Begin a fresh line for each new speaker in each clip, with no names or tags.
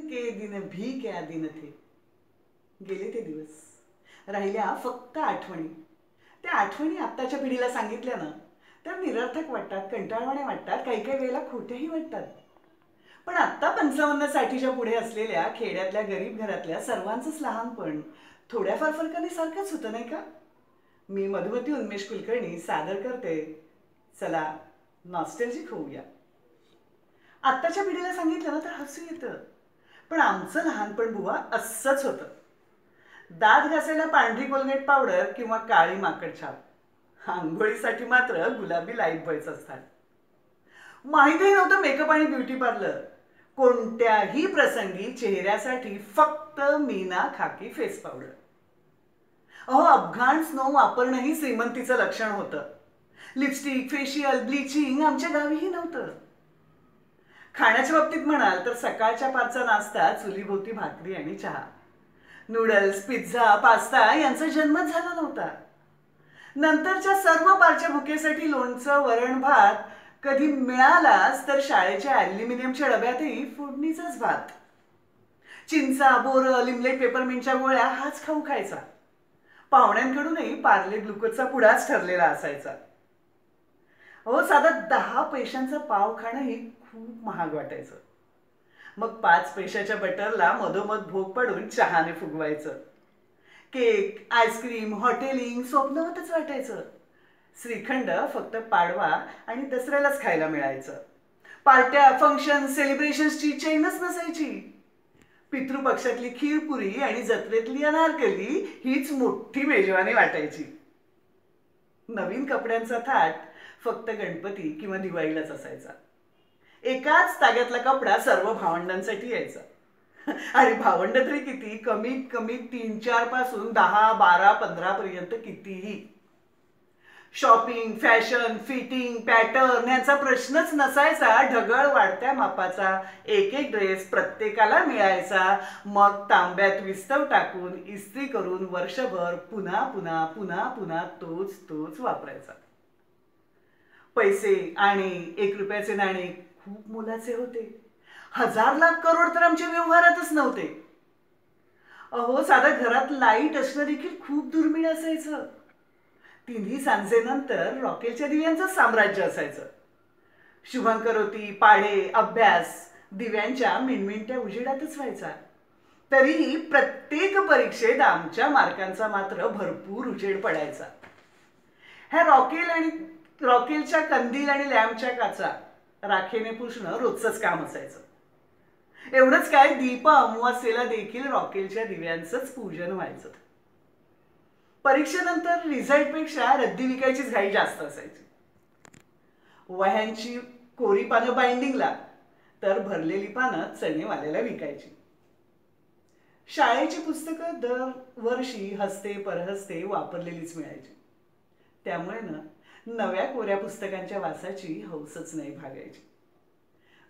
के दिन भी क्या दिन थे. गेले ते दिवस. राहिल्या फक्त आठवणी. त्या आठवणी आत्ताच्या पिढीला सांगितल्या ना तर निरर्थक वाटतात, कंटाळवाण्या वाटतात, काही काही वेळेला खोट्याही वाटतात. पण आत्ता 55-60च्या पुढे असलेल्या खेड्यातल्या गरीब घरातल्या सर्वांचंच लहानपण थोड्याफार फरकाने सारखंच होतं नाही का? मी मधुमती उन्मेष कुलकर्णी सादर करते. चला नॉस्टॅल्जिक होऊया. आत्ताच्या पिढीला सांगितलं ना तर हसू येतं, पण आमचं लहानपण बुवा असंच होतं. दात घासायला पांढरी कोलगेट पावडर किंवा काळी माकड छाप, आंघोळीसाठी मात्र गुलाबी लाईफ बॉयच असतात. माहितीही नव्हतं मेकअप आणि ब्युटी पार्लर. कोणत्याही प्रसंगी चेहऱ्यासाठी फक्त मीना खाकी फेस पावडर. अहो, अफगाण स्नो वापरणंही श्रीमंतीचं लक्षण होतं. लिपस्टिक, फेशियल, ब्लिचिंग आमच्या गावीही नव्हतं. खाण्याच्या बाबतीत म्हणाल तर सकाळच्या पारचा नाश्ता चुलीभोवती भाकरी आणि चहा. नूडल्स, पिझ्झा, पास्ता यांचा जन्मच झाला नव्हता. नंतरच्या सर्व पारच्या भुकेसाठी लोणचं, वरण, भात कधी मिळालाच तर शाळेच्या ॲल्युमिनियमच्या डब्यातही फोडणीचाच भात. चिंचा, बोरं, लिमलेट, पेपरमिंटच्या गोळ्या हाच खाऊ खायचा. पाहुण्यांकडूनही पार्ले ग्लुकोजचा पुडाच ठरलेला असायचा. हो, साधा 10 पैशांचा पाव खाणंही खूप महाग वाटायचं. मग 5 पैशाच्या बटरला मधोमध भोग पडून चहाने फुगवायचं. केक, आईस्क्रीम, हॉटेलिंग स्वप्नवतच वाटायचं. श्रीखंड फक्त पाडवा आणि दसऱ्यालाच खायला मिळायचं. पार्ट्या, फंक्शन, सेलिब्रेशन्सची चैनच नसायची. पितृपक्षातली खीरपुरी आणि जत्रेतली अनारकली हीच मोठी मेजवानी वाटायची. नवीन कपड्यांचा थाट फक्त गणपती किंवा दिवाळीलाच असायचा. एकाच ताग्यातला कपडा सर्व भावंडांसाठी यायचा. आणि भावंड तरी किती, कमीत कमी 3-4 पासून 10, 12, 15 पर्यंत कितीही. शॉपिंग, फॅशन, फिटिंग, पॅटर्न यांचा प्रश्नच नसायचा. ढगळ वाढत्या मापाचा एक एक ड्रेस प्रत्येकाला मिळायचा. मग तांब्यात विस्तव टाकून इस्त्री करून वर्षभर पुन्हा पुन्हा पुन्हा पुन्हा तोच तोच वापरायचा. पैसे आणि 1 रुपयाचे नाणे खूप मोलाचे होते. 1000 लाख करोड तर आमच्या व्यवहारातच नव्हते. अहो, साधा घरात लाईट असणं देखील खूप दुर्मिळ असायचं. 3ही सांजेनंतर रॉकेलच्या दिव्यांचं साम्राज्य असायचं. शुभंकरोती, पाढे, अभ्यास दिव्यांच्या मिणमिणत्या उजेडातच व्हायचा. तरीही प्रत्येक परीक्षेत आमच्या मार्कांचा मात्र भरपूर उजेड पडायचा. ह्या रॉकेलच्या कंदील आणि लॅम्पच्या काचा राखेने पुसणं रोजचंच काम असायचं. एवढंच काय, दीप अमावास्येला देखील रॉकेलच्या दिव्यांचंच पूजन व्हायचं. परीक्षेनंतर रिझल्टपेक्षा रद्दी विकायचीच घाई जास्त असायची. वह्यांची कोरी पानं बाइंडिंगला तर भरलेली पानं चणेवाल्याला विकायची. शाळेची पुस्तकं दरवर्षी हस्ते परहस्ते वापरलेलीच मिळायची. त्यामुळे ना नव्या कोऱ्या पुस्तकांच्या वासाची हौसच नाही भागायची.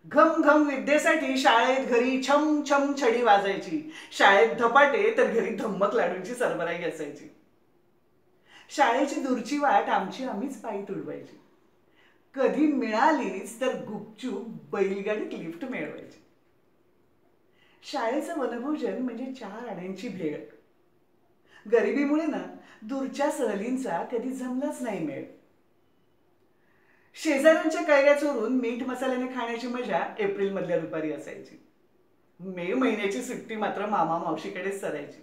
घम घम विद्येसाठी शाळेत घरी छम छम छडी वाजायची. शाळेत धपाटे तर घरी धम्मक लाडूंची सरबराई असायची. शाळेची दूरची वाट आम्हीच पायी तुडवायची. कधी मिळालीच तर गुपचूप बैलगाडीत लिफ्ट मिळवायची. शाळेचं वनभोजन म्हणजे 4 आण्यांची भेळ. गरिबीमुळे ना दूरच्या सहलींचा कधी जमलाच नाही मेळ. शेजाऱ्यांच्या कैऱ्या चोरून मीठ मसाल्याने खाण्याची मजा एप्रिल मधल्या दुपारी असायची. मे महिन्याची सुट्टी मात्र मामा मावशीकडेच सरायची.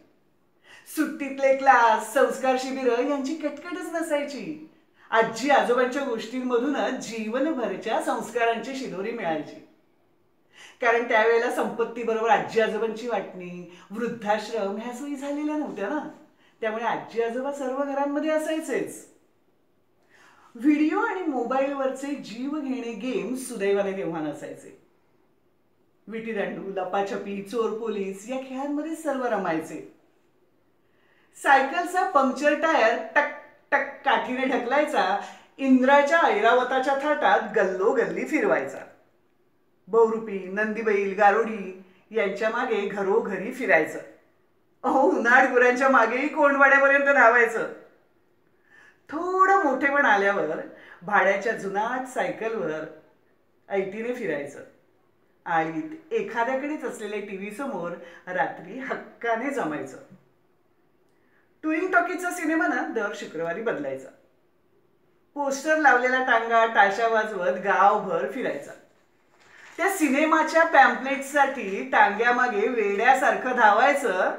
सुट्टीतले क्लास, संस्कार शिबिर यांची कटकटच नसायची. आजी आजोबांच्या गोष्टींमधूनच जीवनभरच्या संस्कारांची शिदोरी मिळायची. कारण त्यावेळेला संपत्ती बरोबर आजी आजोबांची वाटणी, वृद्धाश्रम ह्या सोयी झालेल्या नव्हत्या ना. त्यामुळे आजी आजोबा सर्व घरांमध्ये असायचेच. व्हिडिओ आणि मोबाईलवरचे जीव घेणे गेम सुदैवाने तेव्हा नसायचे. विटीदांडू, लपाछपी, चोर पोलीस या खेळांमध्ये सर्व रमायचे. सायकलचा पंक्चर टायर टक टक काठीने ढकलायचा. इंद्राच्या ऐरावताच्या थाटात गल्लोगल्ली फिरवायचा. बहुरूपी, नंदीबैल, गारुडी यांच्या मागे घरोघरी फिरायचं. अहो, उन्हाळ गुरांच्या मागेही कोंडवाड्यापर्यंत धावायचं. थोडं मोठेपण आल्यावर भाड्याच्या जुनाट सायकलवर ऐटीने फिरायचं. आळीत एखाद्याकडेच असलेल्या टीव्ही समोर रात्री हक्काने जमायचं. टुरिंग टॉकीजचा सिनेमा ना दर शुक्रवारी बदलायचा. पोस्टर लावलेला टांगा टाशा वाजवत गावभर फिरायचा. त्या सिनेमाच्या पॅम्पलेटसाठी टांग्यामागे वेड्यासारखं धावायचं.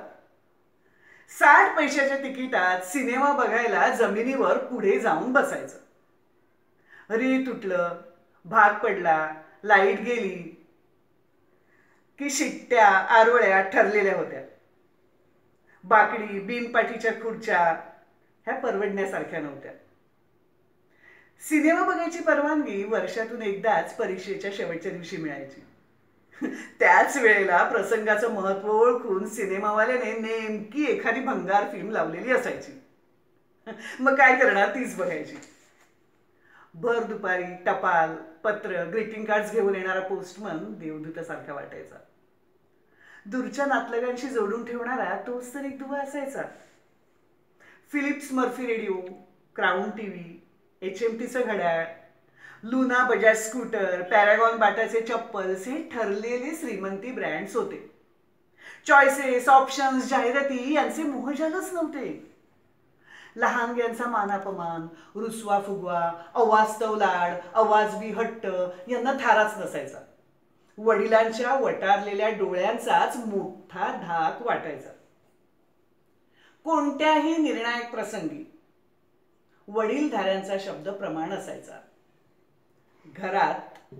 60 पैशाच्या तिकिटात सिनेमा बघायला जमिनीवर पुढे जाऊन बसायचं. रे तुटलं, भाग पडला, लाईट गेली की शिट्ट्या आरोळ्या ठरलेल्या होत्या. बाकडी बिनपाठीच्या खुर्च्या ह्या परवडण्यासारख्या नव्हत्या. सिनेमा बघायची परवानगी वर्षातून एकदाच परीक्षेच्या शेवटच्या दिवशी मिळायची. त्याच वेळेला प्रसंगाचं महत्व ओळखून सिनेमावाल्याने नेमकी एखादी भंगार फिल्म लावलेली असायची. मग काय करणार, तीच बघायची. भर दुपारी टपाल पत्र ग्रीटिंग कार्ड्स घेऊन येणारा पोस्टमन देवदूतासारखा वाटायचा. दूरच्या नातलगांशी जोडून ठेवणारा तोच तर एक दुवा असायचा. Philips Murphy radio, Crown TV, HMTचं घड्याळ, लुना बजाज स्कूटर, पॅरागॉन बाटाचे चप्पल्स हे ठरलेले श्रीमंती ब्रँड्स होते. चॉईसेस, ऑप्शन्स, जाहिराती यांचे मोहजालच नव्हते. लहानग्यांचा मानापमान, रुसवा फुगवा, अवास्तव लाड, अवाजवी हट्ट यांना थाराच नसायचा. वडिलांच्या वटारलेल्या डोळ्यांचाच मोठा धाक वाटायचा. कोणत्याही निर्णायक प्रसंगी वडीलधाऱ्यांचा शब्द प्रमाण असायचा. घरात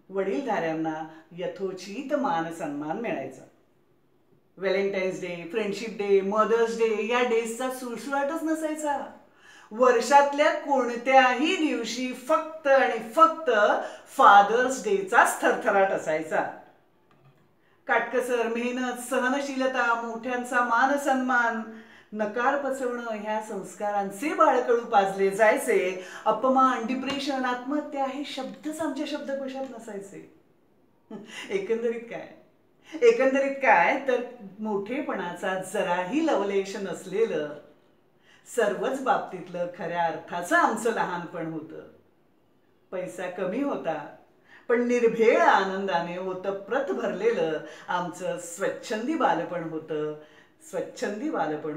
वडीलधाऱ्यांना यथोचित मान सन्मान मिळायचा. Valentine's day, friendship day, mother's day या डेजचा सुळसुळाटच नसायचा. वर्षातल्या कोणत्याही दिवशी फक्त आणि फक्त फादर्स डेचाच थरथराट असायचा. काटकसर मेहनत, सहनशीलता, मोठ्यांचा मान सन्मान, नकार पचवणं ह्या संस्कारांचे बाळकडू पाजले जायचे. अपमान, डिप्रेशन, आत्महत्या हे शब्दच आमच्या शब्दकोशात नसायचे. एकंदरीत काय तर मोठेपणाचा जराही लवलेश नसलेलं सर्वच बाबतीतलं खऱ्या अर्थाचं आमचं लहानपण होतं. पैसा कमी होता पण निर्भेळ आनंदाने ओतप्रत भरलेलं आमचं स्वच्छंदी बालपण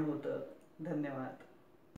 होतं. धन्यवाद.